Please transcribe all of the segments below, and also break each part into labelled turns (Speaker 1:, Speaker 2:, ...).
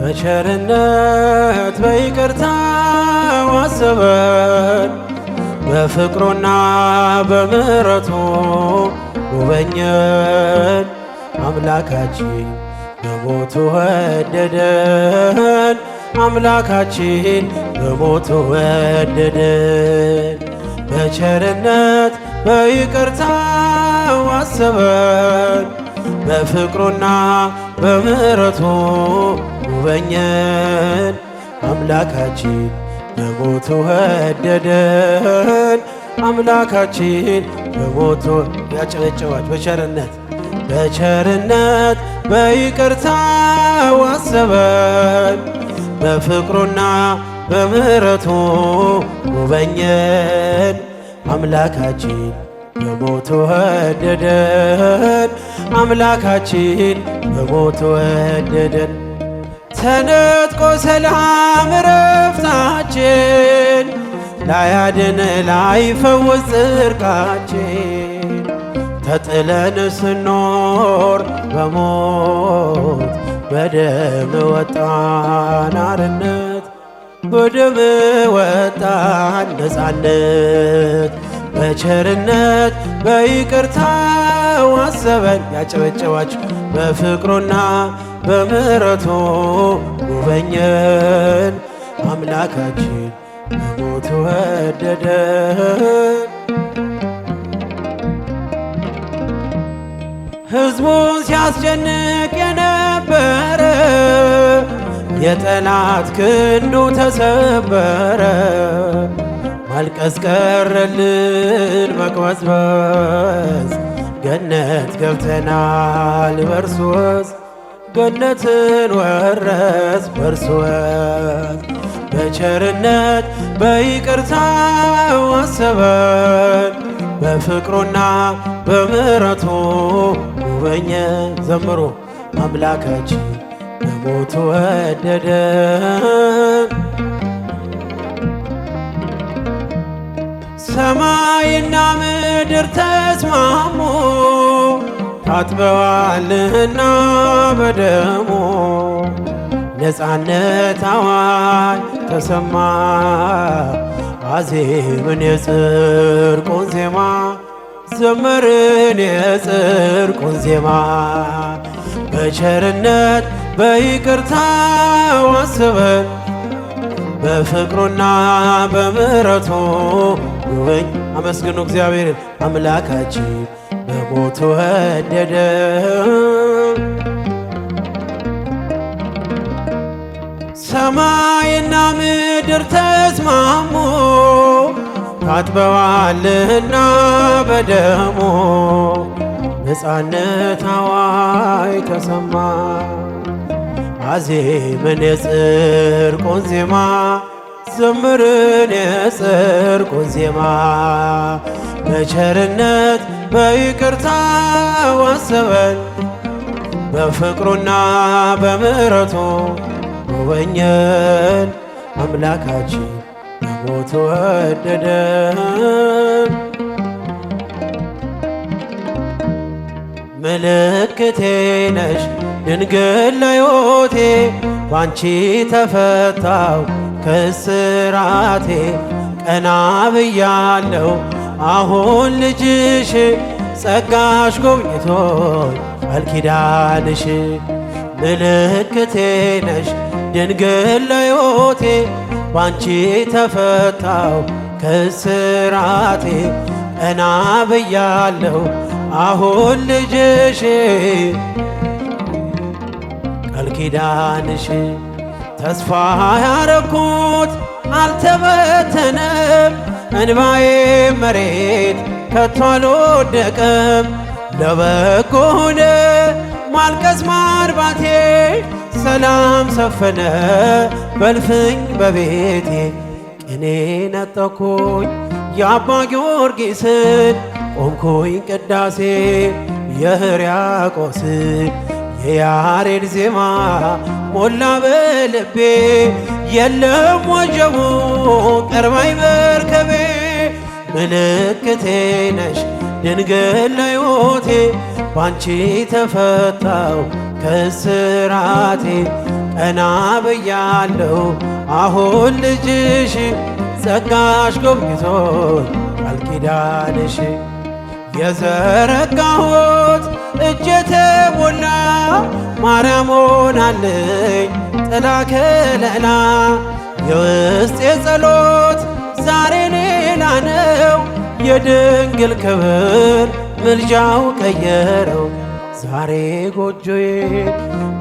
Speaker 1: በቸርነት በይቅርታው አሰበን በፍቅሩና በምሕረቱ ጎበኘን። አምላካችን በሞቱ ወደደን አምላካችን በሞቱ ወደደን። በቸርነት በይቅርታው አሰበን በፍቅሩና በምሕረቱ ጎበኘን። አምላካችን በሞቱ ወደደን አምላካችን በሞቱ ያጨበጨባች በቸርነት በይቅርታው አሰበን በፍቅሩና በምሕረቱ ጎበኘን። አምላካችን በሞቱ ወደደን አምላካችን በሞቱ ወደደን። ተነጥቆ ሰላም ረፍታችን ላያድን ላይፈውስ ጽድቃችን ተጥለን ስኖር በሞት በደም ወጣን አርነት በደም ወጣን ነፃነት። በቸርነት በይቅርታው አሰበን ያጨበጨባችሁ በፍቅሩና በምሕረቱ ጎበኘን። አምላካችን በሞቱ ወደደን። ሕዝቡን ሲያስጨንቅ የነበረ የጠላት ክንዱ ተሰበረ። ማልቀስ ቀረልን መቅበዝበዝ ገነት ገብተናል በርሱ ወዝ ገነትን ወረስ በርሱ ወዝ። በቸርነት በይቅርታው አሰበን በፍቅሩና በምሕረቱ ጎበኘን። ዘምሩ አምላካችን በሞቱ ወደደን። ሰማይና ምድር ተስማሙ ታጥበዋልና በደሙ ነፃነት አዋጅ ተሰማ አዜምን የጽድቁን ዜማ ዘመርን የጽድቁን ዜማ። በቸርነት በይቅርታው አሰበን በፍቅሩና በምሕረቱ ጎበኝ። አመስግኑ እግዚአብሔርን አምላካችን በሞቱ ወደደን። ሰማይና ምድር ተስማሙ ታጥበዋልና በደሙ ነፃነት አዋጅ ተሰማ አዜምን የጽድቁን ዜማ ዘምርን የጽድቁን ዜማ። በቸርነት በይቅርታው አሰበን በፍቅሩና በምሕረቱ ጎበኘን። አምላካችን በሞቱ ወደደን። ምልክቴ ነሽ ድንግል ለሕይወቴ ባንቺ ተፈታው ከስራቴ። ቀና ብያለሁ አሁን ልጅሽ ጸጋሽ ጎብኝቶኝ ቃል ኪዳንሽ። ምልክቴ ነሽ ድንግል ለሕይወቴ ባንቺ ተፈታው ከስራቴ። ቀና ብያለሁ አሁን ልጅሽ ቃል ኪዳንሽ። ተስፋ ያረኩት አልተበተነም እንባዬ መሬት ከቶ አልወደቀም። ለበጎ ሆነ ማልቀስ ማርባቴ ሰላም ሰፈነ በልፍኝ በቤቴ። ቅኔ ነጠኩኝ የአባ ጊዮርጊስን ቆምኩኝ ቅዳሴ የሕርያቆስን የያሬድ ዜማ ሞላ በልቤ። የለም ወጀቡ ቀርባይ መርከቤ ምልክቴ ነሽ ድንግል ለሕይወቴ ባንቺ ተፈታው ከስራቴ ቀና ብያለሁ አሁን ልጅሽ ጸጋሽ ጎብኝቶኝ ቃል ኪዳንሽ የዘረጋሁት እጄ ተሞላ ማርያም ሆናለኝ ጥላ ከለላ የውስጤ ጸሎት ዛሬ ሌላ ነው የድንግል ክብር ምልጃው ቀየረው ዛሬ ጎጆዬ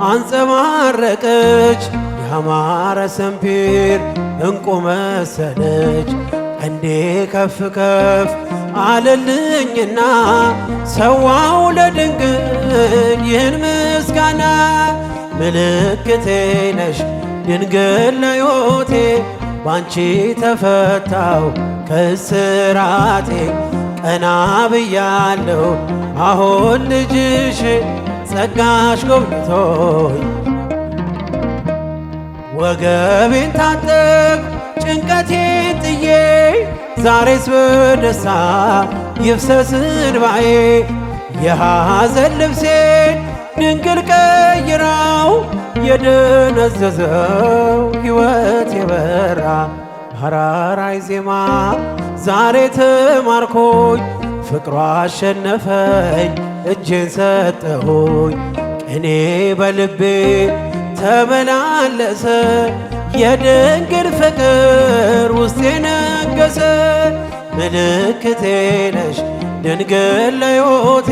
Speaker 1: አንጸባረቀች ያማረ ሰንፔር እንቁ መሰለች እንዴ ከፍ ከፍ አለልኝና ሰዋው ለድንግል ይህን ምስጋና ምልክቴ ነሽ ድንግል ለዮቴ ባንቺ ተፈታው ከስራቴ ቀና ብያለሁ አሁን ልጅሽ ጸጋሽ ጎብኝቶኝ ወገቤን ታጠቅ ጭንቀቴን ጥዬ ዛሬስ በደስታ ይፍሰስ እንባዬ የሐዘን ልብሴን ድንግል ቀይራው የደነዘዘው ሕይወት የበራ ሐራራይ ዜማ ዛሬ ተማርኮኝ ፍቅሯ አሸነፈኝ እጄን ሰጠሁኝ ቅኔ በልቤ ተመላለሰ የድንግል ፍቅር ውስጤ ነገሰ ምልክቴ ነሽ ድንግል ለዮቴ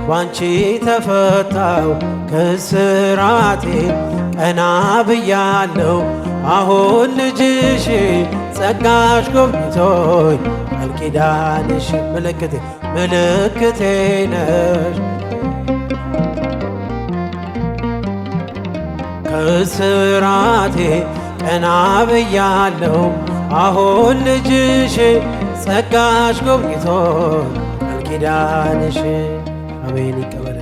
Speaker 1: ባንቺ ተፈታው ከስራቴ ቀና ብያለሁ አሁን ልጅሽ ጸጋሽ ጎብኝቶኝ ቃል ኪዳንሽ ምልክቴ ነሽ ከስራቴ ቀና ብያለሁ አሁን ልጅሽ ጸጋሽ ጎብኝቶኝ ቃል ኪዳንሽ አሜን ይቀበል።